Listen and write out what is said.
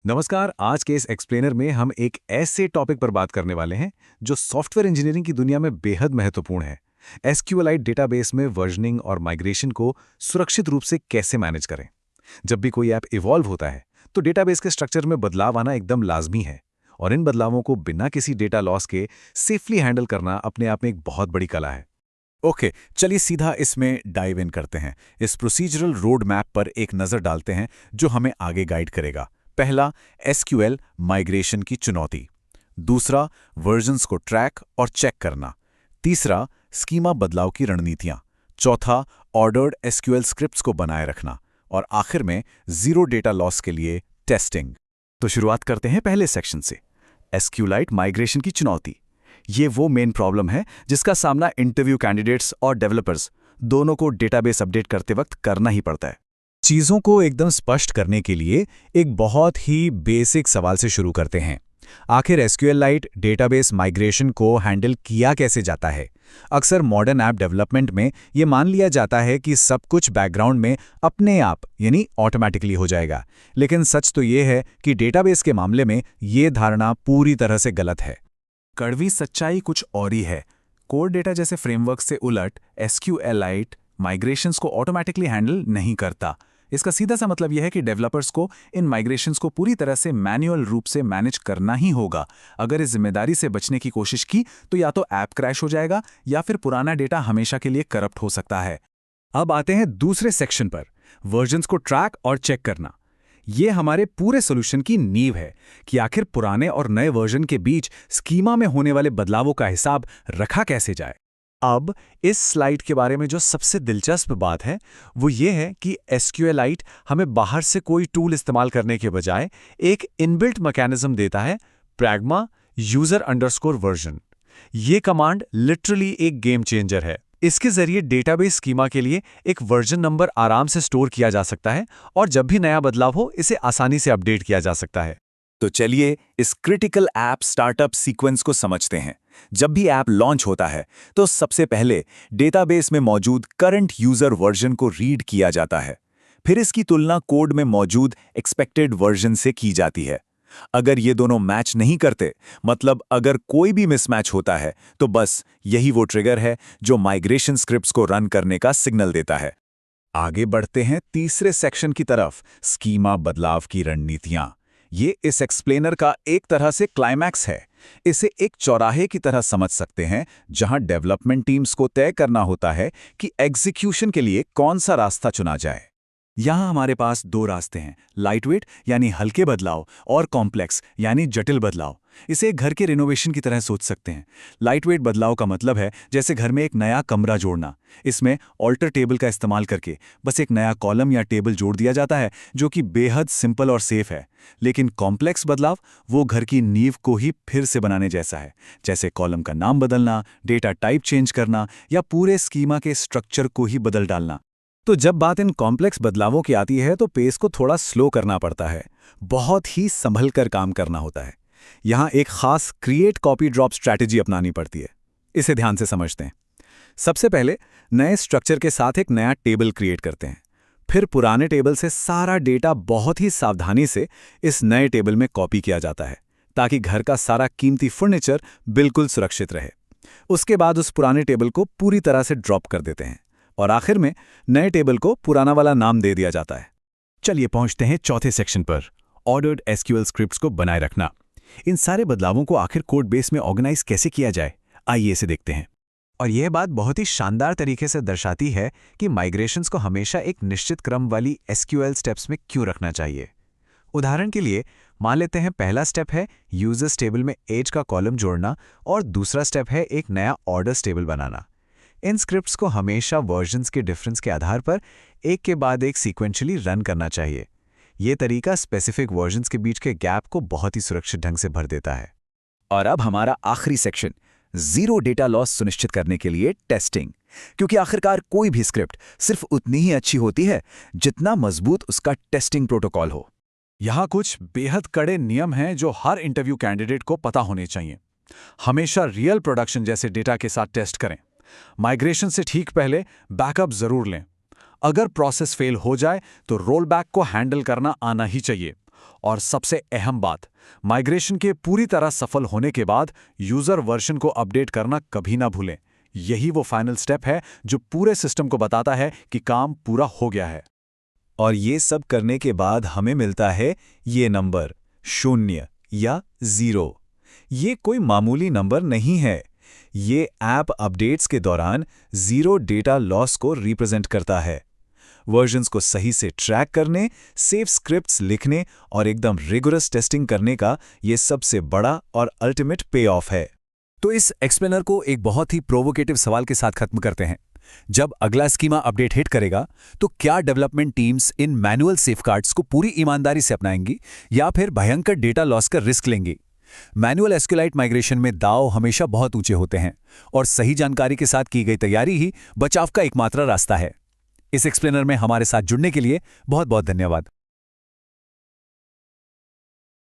नमस्कार। आज के इस एक्सप्लेनर में हम एक ऐसे टॉपिक पर बात करने वाले हैं जो सॉफ्टवेयर इंजीनियरिंग की दुनिया में बेहद महत्वपूर्ण है। एसक्यूएलाइट डेटाबेस में वर्जनिंग और माइग्रेशन को सुरक्षित रूप से कैसे मैनेज करें। जब भी कोई ऐप इवॉल्व होता है तो डेटाबेस के स्ट्रक्चर में बदलाव आना एकदम लाजमी है, और इन बदलावों को बिना किसी डेटा लॉस के सेफली हैंडल करना अपने आप में एक बहुत बड़ी कला है। ओके, चलिए सीधा इसमें डाइव इन करते हैं। इस प्रोसीजरल रोड मैप पर एक नज़र डालते हैं जो हमें आगे गाइड करेगा। पहला, एसक्यूएल माइग्रेशन की चुनौती। दूसरा, वर्जन्स को ट्रैक और चेक करना। तीसरा, स्कीमा बदलाव की रणनीतियां। चौथा, ऑर्डर्ड एसक्यूएल स्क्रिप्ट्स को बनाए रखना। और आखिर में जीरो डेटा लॉस के लिए टेस्टिंग। तो शुरुआत करते हैं पहले सेक्शन से, एसक्यूलाइट माइग्रेशन की चुनौती। ये वो मेन प्रॉब्लम है जिसका सामना इंटरव्यू कैंडिडेट्स और डेवलपर्स दोनों को डेटाबेस अपडेट करते वक्त करना ही पड़ता है। चीज़ों को एकदम स्पष्ट करने के लिए एक बहुत ही बेसिक सवाल से शुरू करते हैं। आखिर एसक्यूएलाइट डेटाबेस माइग्रेशन को हैंडल किया कैसे जाता है? अक्सर मॉडर्न ऐप डेवलपमेंट में ये मान लिया जाता है कि सब कुछ बैकग्राउंड में अपने आप यानी ऑटोमेटिकली हो जाएगा, लेकिन सच तो ये है कि डेटाबेस के मामले में ये धारणा पूरी तरह से गलत है। कड़वी सच्चाई कुछ और ही है। कोर डेटा जैसे फ्रेमवर्क से उलट एसक्यूएलाइट माइग्रेशंस को ऑटोमेटिकली हैंडल नहीं करता। इसका सीधा सा मतलब यह है कि डेवलपर्स को इन माइग्रेशंस को पूरी तरह से मैन्युअल रूप से मैनेज करना ही होगा। अगर इस जिम्मेदारी से बचने की कोशिश की तो या तो ऐप क्रैश हो जाएगा या फिर पुराना डेटा हमेशा के लिए करप्ट हो सकता है। अब आते हैं दूसरे सेक्शन पर, वर्जन्स को ट्रैक और चेक करना। ये हमारे पूरे सॉल्यूशन की नींव है कि आखिर पुराने और नए वर्जन के बीच स्कीमा में होने वाले बदलावों का हिसाब रखा कैसे जाए। अब इस स्लाइड के बारे में जो सबसे दिलचस्प बात है वो ये है कि एसक्यूएलाइट हमें बाहर से कोई टूल इस्तेमाल करने के बजाय एक इनबिल्ट मैकेनिज्म देता है, प्रैग्मा यूजर अंडरस्कोर वर्जन। ये कमांड लिटरली एक गेम चेंजर है। इसके जरिए डेटाबेस स्कीमा के लिए एक वर्जन नंबर आराम से स्टोर किया जा सकता है और जब भी नया बदलाव हो इसे आसानी से अपडेट किया जा सकता है। तो चलिए इस क्रिटिकल ऐप स्टार्टअप सीक्वेंस को समझते हैं। जब भी ऐप लॉन्च होता है तो सबसे पहले डेटाबेस में मौजूद करंट यूजर वर्जन को रीड किया जाता है। फिर इसकी तुलना कोड में मौजूद एक्सपेक्टेड वर्जन से की जाती है। अगर ये दोनों मैच नहीं करते, मतलब अगर कोई भी मिसमैच होता है, तो बस यही वो ट्रिगर है जो माइग्रेशन स्क्रिप्ट्स को रन करने का सिग्नल देता है। आगे बढ़ते हैं तीसरे सेक्शन की तरफ, स्कीमा बदलाव की रणनीतियां। ये इस एक्सप्लेनर का एक तरह से क्लाइमैक्स है। इसे एक चौराहे की तरह समझ सकते हैं जहां डेवलपमेंट टीम्स को तय करना होता है कि एग्जीक्यूशन के लिए कौन सा रास्ता चुना जाए। यहां हमारे पास दो रास्ते हैं, लाइटवेट यानी हल्के बदलाव और कॉम्प्लेक्स यानी जटिल बदलाव। इसे एक घर के रिनोवेशन की तरह सोच सकते हैं। लाइटवेट बदलाव का मतलब है जैसे घर में एक नया कमरा जोड़ना। इसमें ऑल्टर टेबल का इस्तेमाल करके बस एक नया कॉलम या टेबल जोड़ दिया जाता है जो कि बेहद सिंपल और सेफ है। लेकिन कॉम्प्लेक्स बदलाव वो घर की नींव को ही फिर से बनाने जैसा है, जैसे कॉलम का नाम बदलना, डेटा टाइप चेंज करना या पूरे स्कीमा के स्ट्रक्चर को ही बदल डालना। तो जब बात इन कॉम्प्लेक्स बदलावों की आती है तो पेस को थोड़ा स्लो करना पड़ता है, बहुत ही संभल कर काम करना होता है। यहाँ एक खास क्रिएट कॉपी ड्रॉप स्ट्रैटेजी अपनानी पड़ती है। इसे ध्यान से समझते हैं। सबसे पहले नए स्ट्रक्चर के साथ एक नया टेबल क्रिएट करते हैं। फिर पुराने टेबल से सारा डेटा बहुत ही सावधानी से इस नए टेबल में कॉपी किया जाता है ताकि घर का सारा कीमती फर्नीचर बिल्कुल सुरक्षित रहे। उसके बाद उस पुराने टेबल को पूरी तरह से ड्रॉप कर देते हैं और आखिर में नए टेबल को पुराना वाला नाम दे दिया जाता है। चलिए पहुंचते हैं चौथे सेक्शन पर, ऑर्डर्ड एसक्यूएल स्क्रिप्ट्स को बनाए रखना। इन सारे बदलावों को आखिर कोड बेस में ऑर्गेनाइज कैसे किया जाए, आइए इसे देखते हैं। और यह बात बहुत ही शानदार तरीके से दर्शाती है कि माइग्रेशंस को हमेशा एक निश्चित क्रम वाली एसक्यूएल स्टेप्स में क्यों रखना चाहिए। उदाहरण के लिए मान लेते हैं पहला स्टेप है यूजर्स टेबल में एज का कॉलम जोड़ना और दूसरा स्टेप है एक नया ऑर्डर्स टेबल बनाना। इन स्क्रिप्ट्स को हमेशा वर्जन्स के डिफरेंस के आधार पर एक के बाद एक सीक्वेंशियली रन करना चाहिए। ये तरीका स्पेसिफिक वर्जन्स के बीच के गैप को बहुत ही सुरक्षित ढंग से भर देता है। और अब हमारा आखिरी सेक्शन, जीरो डेटा लॉस सुनिश्चित करने के लिए टेस्टिंग। क्योंकि आखिरकार कोई भी स्क्रिप्ट सिर्फ उतनी ही अच्छी होती है जितना मजबूत उसका टेस्टिंग प्रोटोकॉल हो। यहाँ कुछ बेहद कड़े नियम हैं जो हर इंटरव्यू कैंडिडेट को पता होने चाहिए। हमेशा रियल प्रोडक्शन जैसे डेटा के साथ टेस्ट करें। माइग्रेशन से ठीक पहले बैकअप जरूर लें। अगर प्रोसेस फेल हो जाए तो रोल बैक को हैंडल करना आना ही चाहिए। और सबसे अहम बात, माइग्रेशन के पूरी तरह सफल होने के बाद यूजर वर्जन को अपडेट करना कभी ना भूलें। यही वो फाइनल स्टेप है जो पूरे सिस्टम को बताता है कि काम पूरा हो गया है। और ये सब करने के बाद हमें मिलता है ये नंबर 0 या 0। ये कोई मामूली नंबर नहीं है। ये ऐप अपडेट्स के दौरान 0 डेटा लॉस को रिप्रेजेंट करता है। वर्जन्स को सही से ट्रैक करने, सेफ स्क्रिप्ट्स लिखने और एकदम रिगोरस टेस्टिंग करने का ये सबसे बड़ा और अल्टीमेट पे ऑफ है। तो इस एक्सप्लेनर को एक बहुत ही प्रोवोकेटिव सवाल के साथ खत्म करते हैं। जब अगला स्कीमा अपडेट हिट करेगा तो क्या development teams in manual safeguards को पूरी ईमानदारी से अपनाएंगी या फिर भयंकर डेटा लॉस का रिस्क लेंगी? मैनुअल एसक्यूएलाइट माइग्रेशन में दांव हमेशा बहुत ऊंचे होते हैं और सही जानकारी के साथ की गई तैयारी ही बचाव का एकमात्र रास्ता है। इस एक्सप्लेनर में हमारे साथ जुड़ने के लिए बहुत बहुत धन्यवाद।